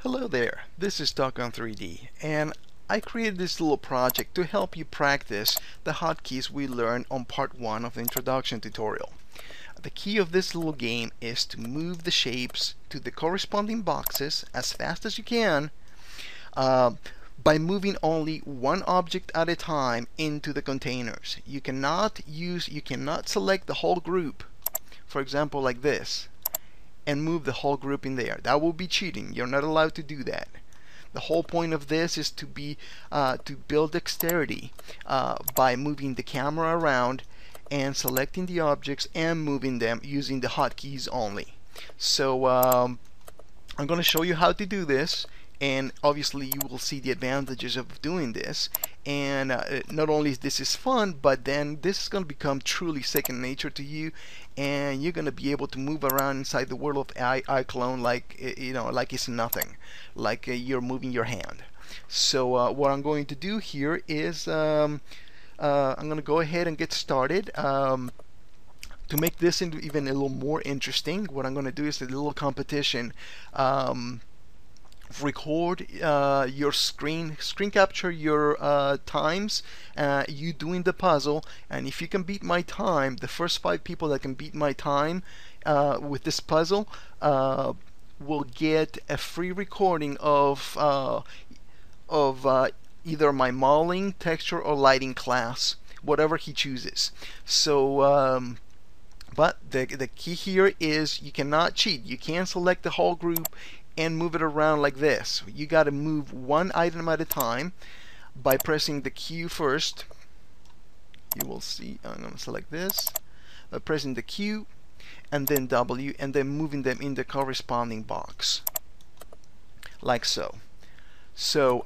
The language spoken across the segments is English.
Hello there, this is Talk on 3D, and I created this little project to help you practice the hotkeys we learned on part 1 of the introduction tutorial. The key of this little game is to move the shapes to the corresponding boxes as fast as you can by moving only one object at a time into the containers. You cannot select the whole group, for example like this, and move the whole group in there. That will be cheating. You're not allowed to do that. The whole point of this is to build dexterity by moving the camera around and selecting the objects and moving them using the hotkeys only. So I'm going to show you how to do this, and obviously you will see the advantages of doing this. And not only this is fun, but then this is going to become truly second nature to you, and you're going to be able to move around inside the world of Iclone like like it's nothing, like you're moving your hand. So what I'm going to do here is I'm going to go ahead and get started. To make this even a little more interesting, what I'm going to do is a little competition. Record your screen capture your times, you doing the puzzle, and if you can beat my time, the first 5 people that can beat my time with this puzzle will get a free recording of either my modeling, texture, or lighting class, whatever he chooses. So but the key here is you cannot cheat. You can't select the whole group and move it around like this. You got to move one item at a time by pressing the Q first. You will see I'm going to select this by pressing the Q and then W, and then moving them in the corresponding box like so. So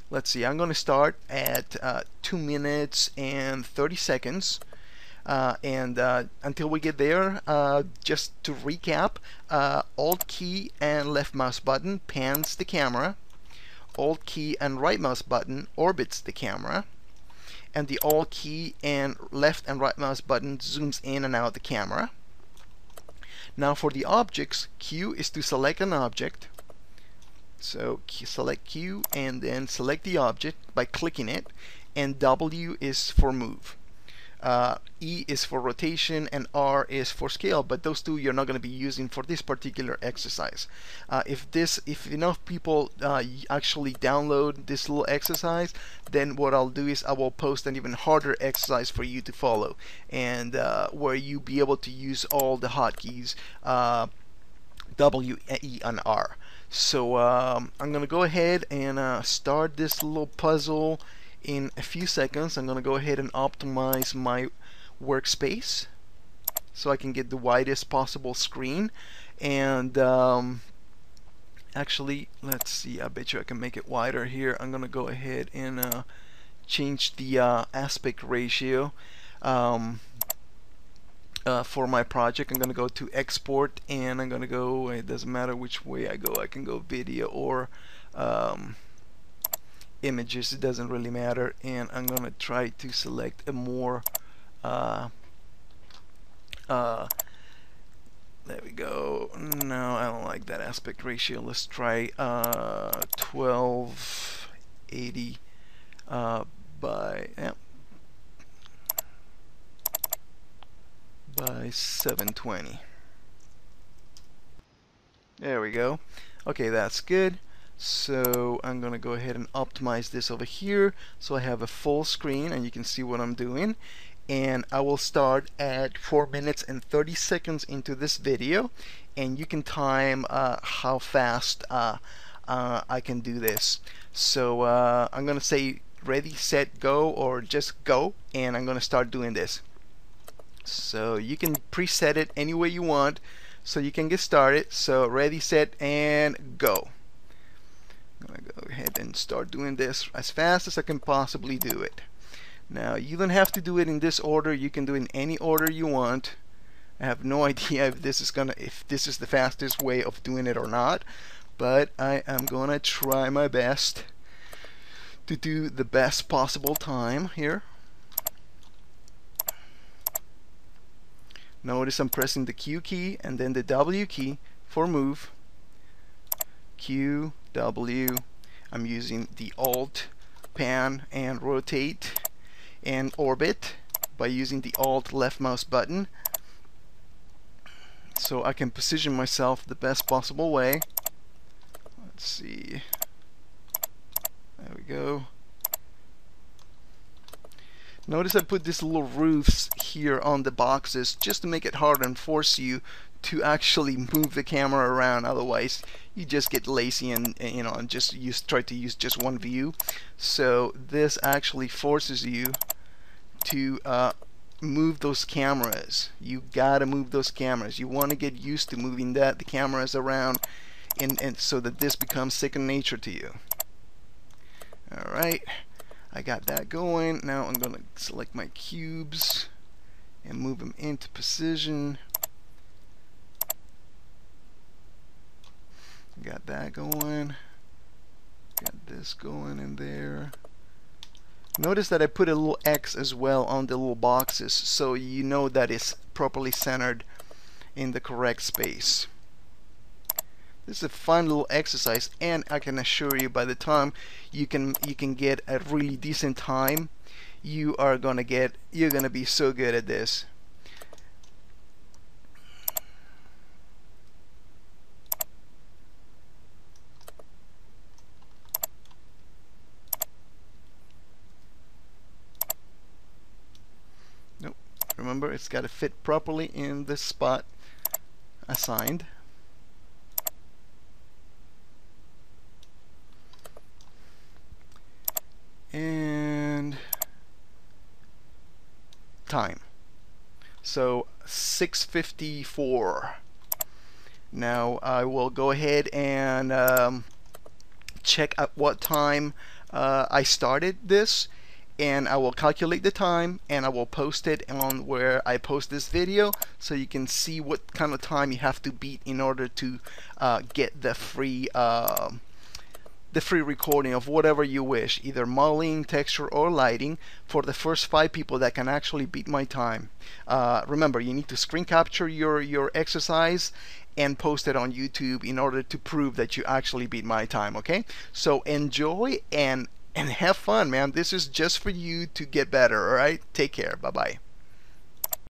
let's see, I'm going to start at 2 minutes and 30 seconds. Until we get there, just to recap, Alt key and left mouse button pans the camera, Alt key and right mouse button orbits the camera, and the Alt key and left and right mouse button zooms in and out the camera. Now for the objects, Q is to select an object. So select Q and then select the object by clicking it, and W is for move. E is for rotation and R is for scale, but those two you're not going to be using for this particular exercise. If enough people actually download this little exercise, then what I'll do is I will post an even harder exercise for you to follow, and where you be able to use all the hotkeys W, E, and R. So I'm going to go ahead and start this little puzzle in a few seconds. I'm going to go ahead and optimize my workspace so I can get the widest possible screen. And actually, let's see, I bet you I can make it wider here. I'm going to go ahead and change the aspect ratio for my project. I'm going to go to export, and I'm going to go, it doesn't matter which way I go, I can go video or images, it doesn't really matter, and I'm gonna try to select a more there we go. No, I don't like that aspect ratio. Let's try 1280 by 720. There we go. Okay, that's good. So I'm going to go ahead and optimize this over here so I have a full screen and you can see what I'm doing. And I will start at 4 minutes and 30 seconds into this video, and you can time how fast I can do this. So I'm going to say ready, set, go, or just go, and I'm going to start doing this. So you can preset it any way you want so you can get started. So ready, set, and go. I'm going to go ahead and start doing this as fast as I can possibly do it. Now you don't have to do it in this order, you can do it in any order you want. I have no idea if this is the fastest way of doing it or not, but I am gonna try my best to do the best possible time here. Notice I'm pressing the Q key and then the W key for move. Q, W. I'm using the Alt, Pan, and Rotate, and Orbit by using the Alt left mouse button, so I can position myself the best possible way. Let's see. There we go. Notice I put these little roofs here on the boxes just to make it hard and force you to actually move the camera around. Otherwise, you just get lazy and you know, and just try to use just one view. So this actually forces you to move those cameras. You gotta move those cameras. You want to get used to moving the cameras around, and so that this becomes second nature to you. All right. I got that going. Now I'm going to select my cubes and move them into position. Got that going. Got this going in there. Notice that I put a little X as well on the little boxes, so you know that it's properly centered in the correct space. This is a fun little exercise, and I can assure you, by the time you can get a really decent time, you're gonna be so good at this. Nope. Remember, it's got to fit properly in the spot assigned. And time. So 6:54. Now I will go ahead and check at what time I started this, and I will calculate the time, and I will post it on where I post this video, so you can see what kind of time you have to beat in order to get the free recording of whatever you wish, either modeling, texture, or lighting, for the first 5 people that can actually beat my time. Remember, you need to screen capture your exercise and post it on YouTube in order to prove that you actually beat my time, okay? So enjoy and have fun, man. This is just for you to get better, alright? Take care. Bye-bye.